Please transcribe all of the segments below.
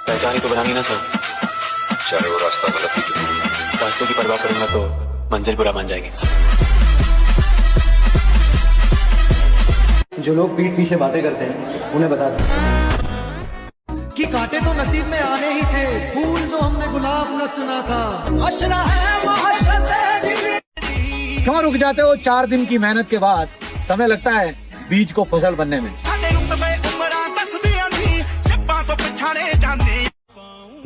पहचान ही तो बनानी ना सर। चाहे वो रास्ता गलत ही क्यों। रास्तों की परवाह करूंगा तो मंजिल बुरा मान जाएगी। जो लोग पीठ पीछे बातें करते हैं उन्हें बता दें कि कांटे तो नसीब में आने ही थे, फूल जो हमने गुलाब न चुना था। अशरा है क्यों रुक जाते हो 4 दिन की मेहनत के बाद? समय लगता है बीज को फसल बनने में।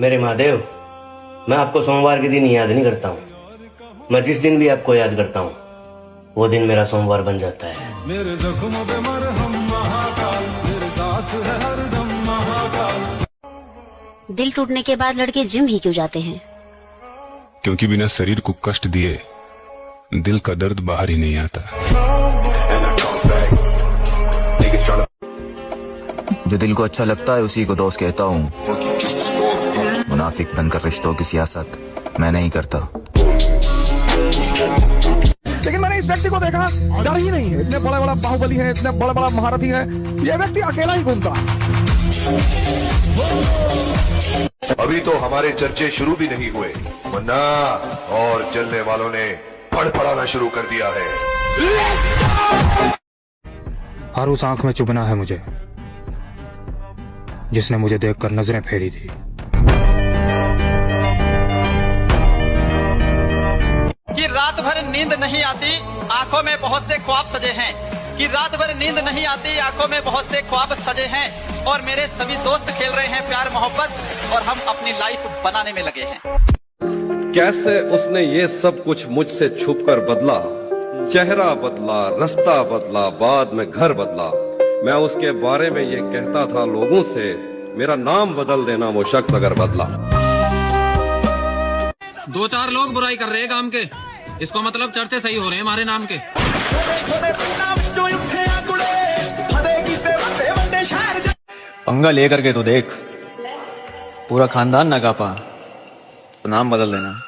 मेरे महादेव, मैं आपको सोमवार के दिन याद नहीं करता हूँ। मैं जिस दिन भी आपको याद करता हूँ वो दिन मेरा सोमवार बन जाता है। मेरे जख्मों पे मरहम महाकाल, मेरे साथ है हरदम महाकाल। दिल टूटने के बाद लड़के जिम ही क्यों जाते हैं? क्योंकि बिना शरीर को कष्ट दिए दिल का दर्द बाहर ही नहीं आता। जो दिल को अच्छा लगता है उसी को दोस्त कहता हूँ। मुनाफिक बनकर रिश्तों की सियासत मैं नहीं करता। लेकिन मैंने इस व्यक्ति को देखा, डर ही नहीं है। इतने बड़ा बड़ा बाहुबली है, इतने बड़ा बड़ा महारथी है, यह व्यक्ति अकेला ही घूमता। अभी तो हमारे चर्चे शुरू भी नहीं हुए, वरना और जलने वालों ने फड़फड़ाना शुरू कर दिया है। हर उस आंख में चुभना है मुझे जिसने मुझे देखकर नजरें फेरी थी। कि रात भर नींद नहीं आती, आंखों में बहुत से ख्वाब सजे हैं। कि रात भर नींद नहीं आती, आंखों में बहुत से ख्वाब सजे हैं। और मेरे सभी दोस्त खेल रहे हैं प्यार मोहब्बत, और हम अपनी लाइफ बनाने में लगे हैं। कैसे उसने ये सब कुछ मुझसे छुपकर बदला, चेहरा बदला, रास्ता बदला, बाद में घर बदला। मैं उसके बारे में ये कहता था लोगों से, मेरा नाम बदल देना वो शख्स अगर बदला। 2-4 लोग बुराई कर रहे हैं काम के, इसको मतलब चर्चे सही हो रहे हैं हमारे नाम के। पंगा लेकर के तो देख, पूरा खानदान ना कापा तो नाम बदल देना।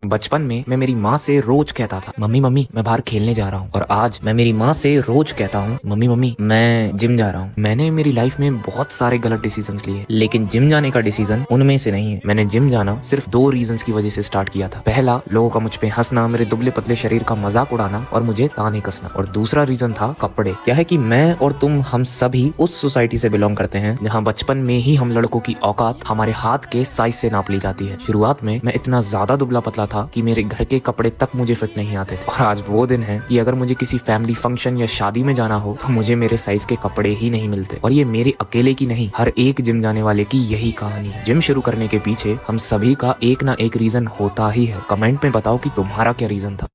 बचपन में मैं मेरी माँ से रोज कहता था, मम्मी मम्मी मैं बाहर खेलने जा रहा हूँ। और आज मैं मेरी माँ से रोज कहता हूँ, मम्मी मम्मी मैं जिम जा रहा हूँ। मैंने मेरी लाइफ में बहुत सारे गलत डिसीजंस लिए, लेकिन जिम जाने का डिसीजन उनमें से नहीं है। मैंने जिम जाना सिर्फ 2 रीजंस की वजह से स्टार्ट किया था। पहला, लोगों का मुझ पे हंसना, मेरे दुबले पतले शरीर का मजाक उड़ाना और मुझे ताने कसना। और दूसरा रीजन था कपड़े। क्या है कि मैं और तुम, हम सभी उस सोसाइटी से बिलोंग करते हैं जहाँ बचपन में ही हम लड़कों की औकात हमारे हाथ के साइज से नाप ली जाती है। शुरुआत में मैं इतना ज्यादा दुबला पतला था कि मेरे घर के कपड़े तक मुझे फिट नहीं आते थे। और आज वो दिन है कि अगर मुझे किसी फैमिली फंक्शन या शादी में जाना हो तो मुझे मेरे साइज के कपड़े ही नहीं मिलते। और ये मेरे अकेले की नहीं, हर एक जिम जाने वाले की यही कहानी है। जिम शुरू करने के पीछे हम सभी का एक ना एक रीजन होता ही है। कमेंट में बताओ कि तुम्हारा क्या रीजन था।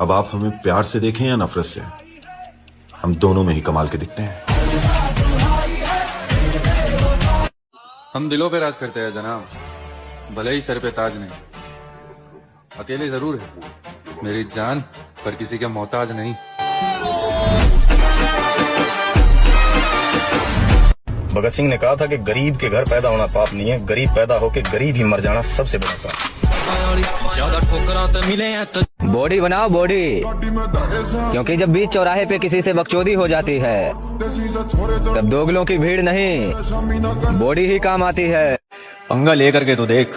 अब आप हमें प्यार से देखें या नफरत से, हम दोनों में ही कमाल के दिखते हैं। हम दिलों पे राज करते हैं जनाब, भले ही सर पे ताज नहीं। अकेले जरूर है मेरी जान, पर किसी के मोहताज नहीं। भगत सिंह ने कहा था कि गरीब के घर पैदा होना पाप नहीं है, गरीब पैदा होके गरीब ही मर जाना सबसे बड़ा पाप। ज्यादा ठोकरा तो मिले हैं तो बॉडी बनाओ बॉडी, क्योंकि जब बीच चौराहे पे किसी से बकचोदी हो जाती है तब दोगलों की भीड़ नहीं, बॉडी ही काम आती है। पंगा लेकर के तो देख,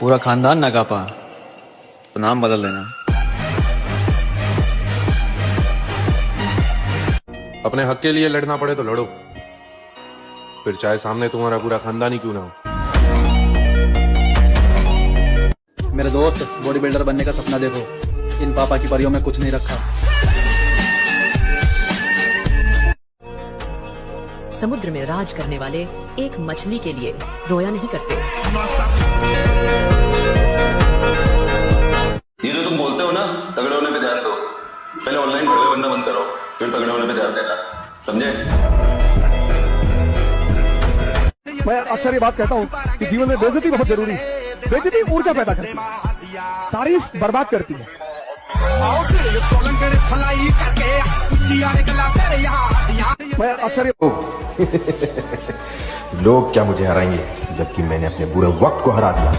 पूरा खानदान ना कापा तो नाम बदल देना। अपने हक के लिए लड़ना पड़े तो लड़ो, फिर चाहे सामने तुम्हारा पूरा खानदान ही क्यों ना हो। मेरे दोस्त, बॉडी बिल्डर बनने का सपना देखो, इन पापा की परियों में कुछ नहीं रखा। समुद्र में राज करने वाले एक मछली के लिए रोया नहीं करते। ये जो तुम बोलते हो ना, तगड़े होने पे ध्यान दो। पहले ऑनलाइन भड़वे बनना बंद करो, फिर तगड़े होने पे ध्यान देना, समझे? मैं अक्सर ये बात कहता हूँ कि जीवन में बेइज्जती बहुत जरूरी है। बेइज्जती ऊर्जा पैदा करती है, तारीफ बर्बाद करती है। मैं अक्सर लोग क्या मुझे हराएंगे, जबकि मैंने अपने बुरे वक्त को हरा दिया।